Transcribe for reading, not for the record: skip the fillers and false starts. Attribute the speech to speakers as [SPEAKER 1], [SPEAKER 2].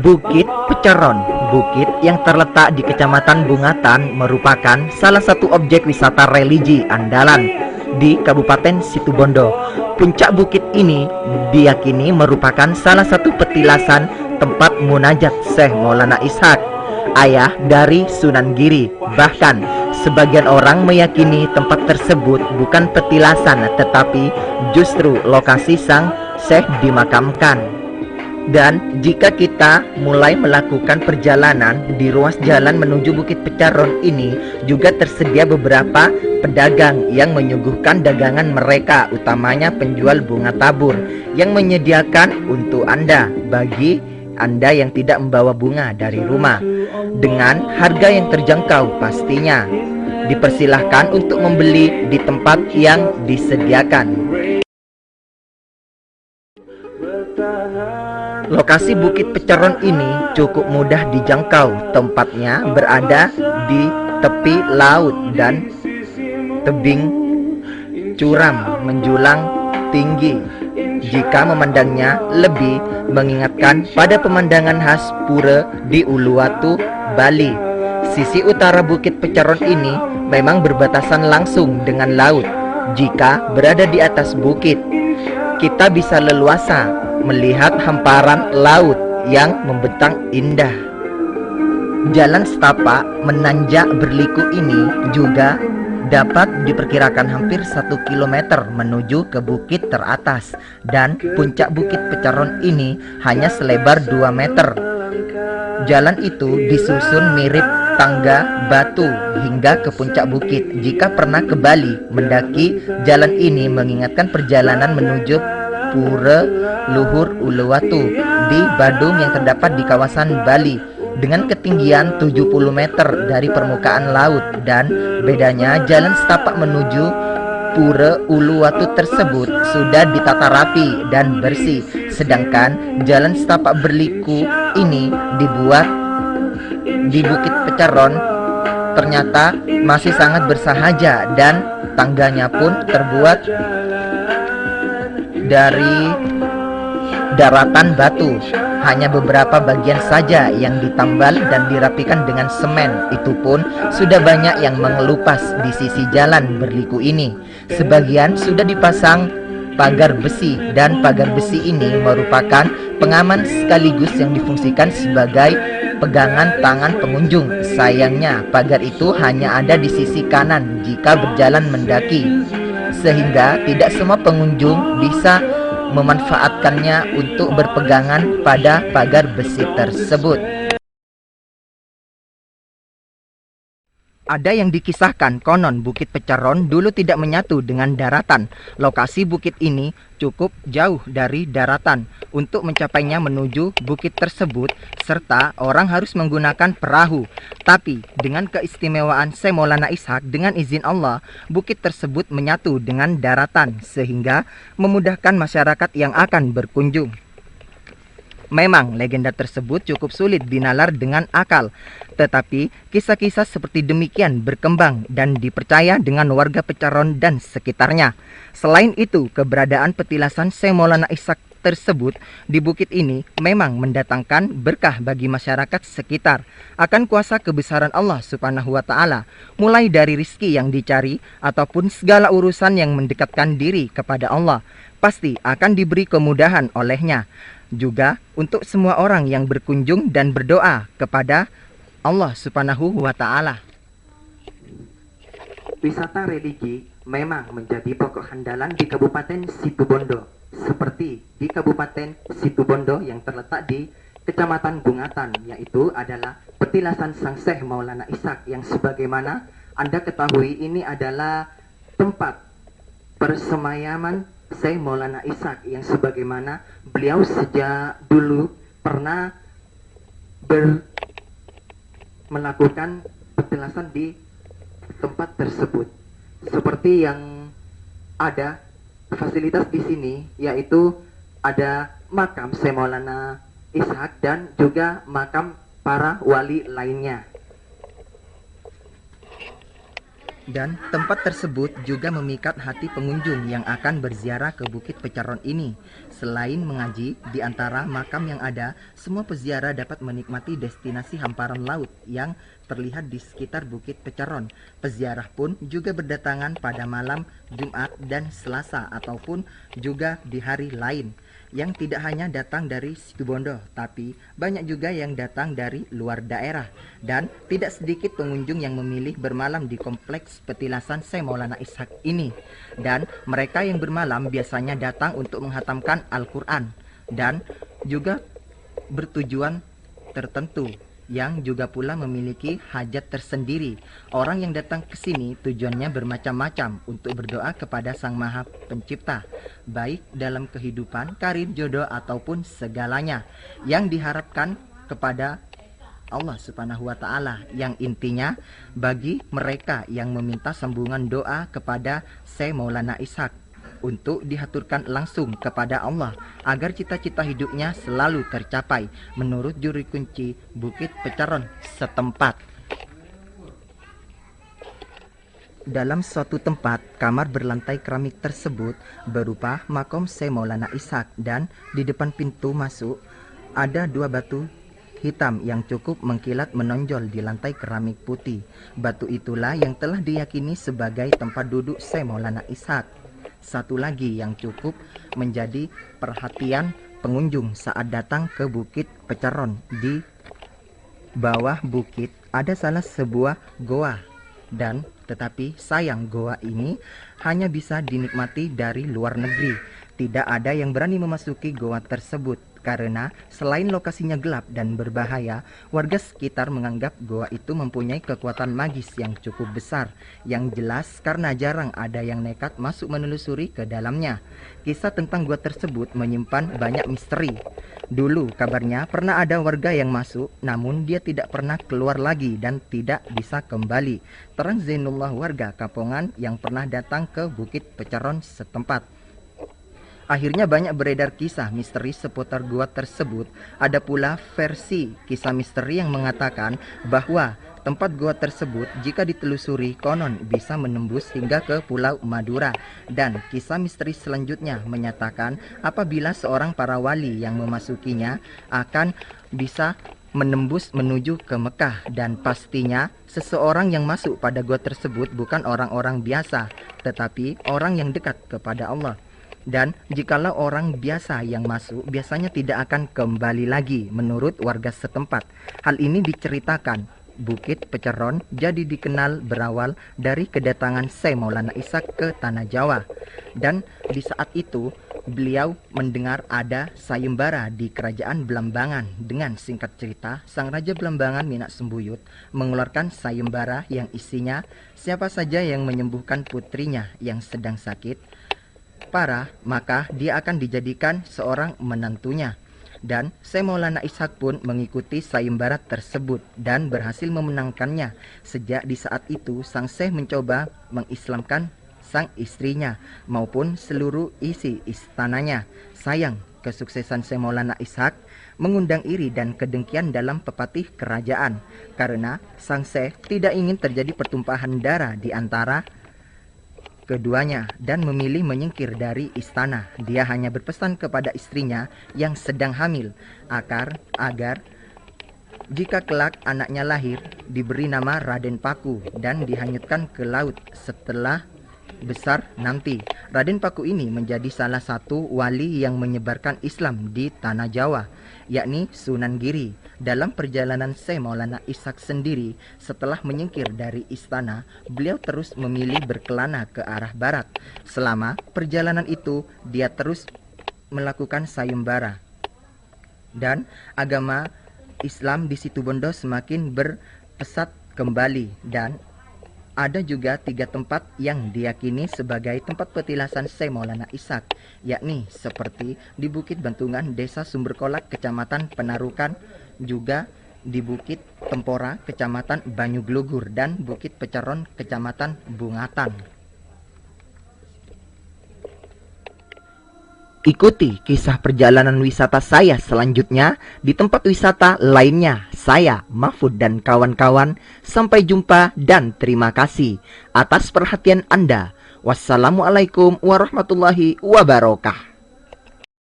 [SPEAKER 1] Bukit Peceron, bukit yang terletak di Kecamatan Bungatan, merupakan salah satu objek wisata religi andalan di Kabupaten Situbondo. Puncak bukit ini diyakini merupakan salah satu petilasan tempat munajat Syekh Maulana Ishaq, ayah dari Sunan Giri. Bahkan sebagian orang meyakini tempat tersebut bukan petilasan, tetapi justru lokasi sang Syekh dimakamkan. Dan jika kita mulai melakukan perjalanan di ruas jalan menuju Bukit Peceron ini, juga tersedia beberapa pedagang yang menyuguhkan dagangan mereka, utamanya penjual bunga tabur yang menyediakan untuk Anda, bagi Anda yang tidak membawa bunga dari rumah, dengan harga yang terjangkau pastinya. Dipersilahkan untuk membeli di tempat yang disediakan. Lokasi Bukit Peceron ini cukup mudah dijangkau. Tempatnya berada di tepi laut dan tebing curam menjulang tinggi. Jika memandangnya lebih mengingatkan pada pemandangan khas pura di Uluwatu, Bali. Sisi utara Bukit Peceron ini memang berbatasan langsung dengan laut. Jika berada di atas bukit, kita bisa leluasa melihat hamparan laut yang membentang indah. Jalan setapak menanjak berliku ini juga dapat diperkirakan hampir 1 km menuju ke bukit teratas, dan puncak Bukit Peceron ini hanya selebar 2 meter. Jalan itu disusun mirip tangga batu hingga ke puncak bukit. Jika pernah ke Bali, mendaki jalan ini mengingatkan perjalanan menuju Pura Luhur Uluwatu di Badung yang terdapat di kawasan Bali dengan ketinggian 70 meter dari permukaan laut. Dan bedanya, jalan setapak menuju Pura Uluwatu tersebut sudah ditata rapi dan bersih, sedangkan jalan setapak berliku ini dibuat di Bukit Peceron ternyata masih sangat bersahaja, dan tangganya pun terbuat dari daratan batu. Hanya beberapa bagian saja yang ditambal dan dirapikan dengan semen. Itu pun sudah banyak yang mengelupas di sisi jalan berliku ini. Sebagian sudah dipasang pagar besi, dan pagar besi ini merupakan pengaman sekaligus yang difungsikan sebagai pegangan tangan pengunjung. Sayangnya pagar itu hanya ada di sisi kanan jika berjalan mendaki, sehingga tidak semua pengunjung bisa memanfaatkannya untuk berpegangan pada pagar besi tersebut. Ada yang dikisahkan konon Bukit Peceron dulu tidak menyatu dengan daratan. Lokasi bukit ini cukup jauh dari daratan. Untuk mencapainya menuju bukit tersebut, serta orang harus menggunakan perahu. Tapi dengan keistimewaan Syekh Maulana Ishaq, dengan izin Allah, bukit tersebut menyatu dengan daratan, sehingga memudahkan masyarakat yang akan berkunjung. Memang legenda tersebut cukup sulit dinalar dengan akal, tetapi kisah-kisah seperti demikian berkembang dan dipercaya dengan warga Peceron dan sekitarnya. Selain itu, keberadaan petilasan Syekh Maulana Ishaq tersebut di bukit ini memang mendatangkan berkah bagi masyarakat sekitar. Akan kuasa kebesaran Allah Subhanahu wa Ta'ala, mulai dari rizki yang dicari ataupun segala urusan yang mendekatkan diri kepada Allah, pasti akan diberi kemudahan olehnya. Juga untuk semua orang yang berkunjung dan berdoa kepada Allah Subhanahu wa Ta'ala. Wisata religi memang menjadi pokok andalan di Kabupaten Situbondo, seperti di Kabupaten Situbondo yang terletak di Kecamatan Bungatan, yaitu adalah petilasan Sang Syekh Maulana Ishaq, yang sebagaimana Anda ketahui ini adalah tempat persemayaman Syekh Maulana Ishaq, yang sebagaimana beliau sejak dulu pernah melakukan petilasan di tempat tersebut. Seperti yang ada fasilitas di sini, yaitu ada makam Syekh Maulana Ishaq dan juga makam para wali lainnya. Dan tempat tersebut juga memikat hati pengunjung yang akan berziarah ke Bukit Pecaron ini. Selain mengaji, di antara makam yang ada, semua peziarah dapat menikmati destinasi hamparan laut yang terlihat di sekitar Bukit Pecaron. Peziarah pun juga berdatangan pada malam Jumat dan Selasa ataupun juga di hari lain. Yang tidak hanya datang dari Situbondo, tapi banyak juga yang datang dari luar daerah. Dan tidak sedikit pengunjung yang memilih bermalam di kompleks petilasan Syekh Maulana Ishaq ini. Dan mereka yang bermalam biasanya datang untuk menghatamkan Al-Quran dan juga bertujuan tertentu, yang juga pula memiliki hajat tersendiri. Orang yang datang ke sini tujuannya bermacam-macam untuk berdoa kepada Sang Maha Pencipta, baik dalam kehidupan, karir, jodoh ataupun segalanya yang diharapkan kepada Allah Subhanahu wa Ta'ala, yang intinya bagi mereka yang meminta sambungan doa kepada Syekh Maulana Ishaq untuk dihaturkan langsung kepada Allah agar cita-cita hidupnya selalu tercapai menurut juru kunci Bukit Pecaron setempat. Dalam suatu tempat, kamar berlantai keramik tersebut berupa makom Syekh Maulana Ishaq, dan di depan pintu masuk ada dua batu hitam yang cukup mengkilat menonjol di lantai keramik putih. Batu itulah yang telah diyakini sebagai tempat duduk Syekh Maulana Ishaq. Satu lagi yang cukup menjadi perhatian pengunjung saat datang ke Bukit Pecaron, di bawah bukit ada salah sebuah goa, dan tetapi sayang goa ini hanya bisa dinikmati dari luar negeri. Tidak ada yang berani memasuki goa tersebut karena selain lokasinya gelap dan berbahaya, warga sekitar menganggap goa itu mempunyai kekuatan magis yang cukup besar. Yang jelas karena jarang ada yang nekat masuk menelusuri ke dalamnya. Kisah tentang goa tersebut menyimpan banyak misteri. Dulu kabarnya pernah ada warga yang masuk, namun dia tidak pernah keluar lagi dan tidak bisa kembali. Terang Zainullah, warga kampungan yang pernah datang ke Bukit Pecaron setempat. Akhirnya banyak beredar kisah misteri seputar gua tersebut. Ada pula versi kisah misteri yang mengatakan bahwa tempat gua tersebut jika ditelusuri konon bisa menembus hingga ke Pulau Madura. Dan kisah misteri selanjutnya menyatakan apabila seorang para wali yang memasukinya akan bisa menembus menuju ke Mekah, dan pastinya seseorang yang masuk pada gua tersebut bukan orang-orang biasa, tetapi orang yang dekat kepada Allah. Dan jikalau orang biasa yang masuk biasanya tidak akan kembali lagi menurut warga setempat. Hal ini diceritakan Bukit Pecaron jadi dikenal berawal dari kedatangan Syekh Maulana Ishaq ke Tanah Jawa. Dan di saat itu beliau mendengar ada sayembara di kerajaan Belambangan. Dengan singkat cerita, Sang Raja Belambangan Minak Sembuyut mengeluarkan sayembara yang isinya siapa saja yang menyembuhkan putrinya yang sedang sakit parah, maka dia akan dijadikan seorang menantunya. Dan Syekh Maulana Ishaq pun mengikuti sayembara tersebut dan berhasil memenangkannya. Sejak di saat itu sang Syekh mencoba mengislamkan sang istrinya maupun seluruh isi istananya. Sayang, kesuksesan Syekh Maulana Ishaq mengundang iri dan kedengkian dalam pepatih kerajaan, karena sang Syekh tidak ingin terjadi pertumpahan darah di antara keduanya dan memilih menyingkir dari istana. Dia hanya berpesan kepada istrinya yang sedang hamil agar jika kelak anaknya lahir diberi nama Raden Paku dan dihanyutkan ke laut setelah besar nanti. Raden Paku ini menjadi salah satu wali yang menyebarkan Islam di Tanah Jawa, yakni Sunan Giri. Dalam perjalanan Syekh Maulana Ishaq sendiri, setelah menyingkir dari istana, beliau terus memilih berkelana ke arah barat. Selama perjalanan itu, dia terus melakukan sayembara. Dan agama Islam di Situbondo semakin berpesat kembali, dan ada juga 3 tempat yang diyakini sebagai tempat petilasan Syekh Maulana Ishaq, yakni seperti di Bukit Bantungan, Desa Sumberkolak, Kecamatan Penarukan, juga di Bukit Tempora, Kecamatan Banyuglugur, dan Bukit Pecaron, Kecamatan Bungatan. Ikuti kisah perjalanan wisata saya selanjutnya di tempat wisata lainnya. Saya, Mahfud dan kawan-kawan, sampai jumpa dan terima kasih atas perhatian Anda. Wassalamualaikum warahmatullahi wabarakatuh.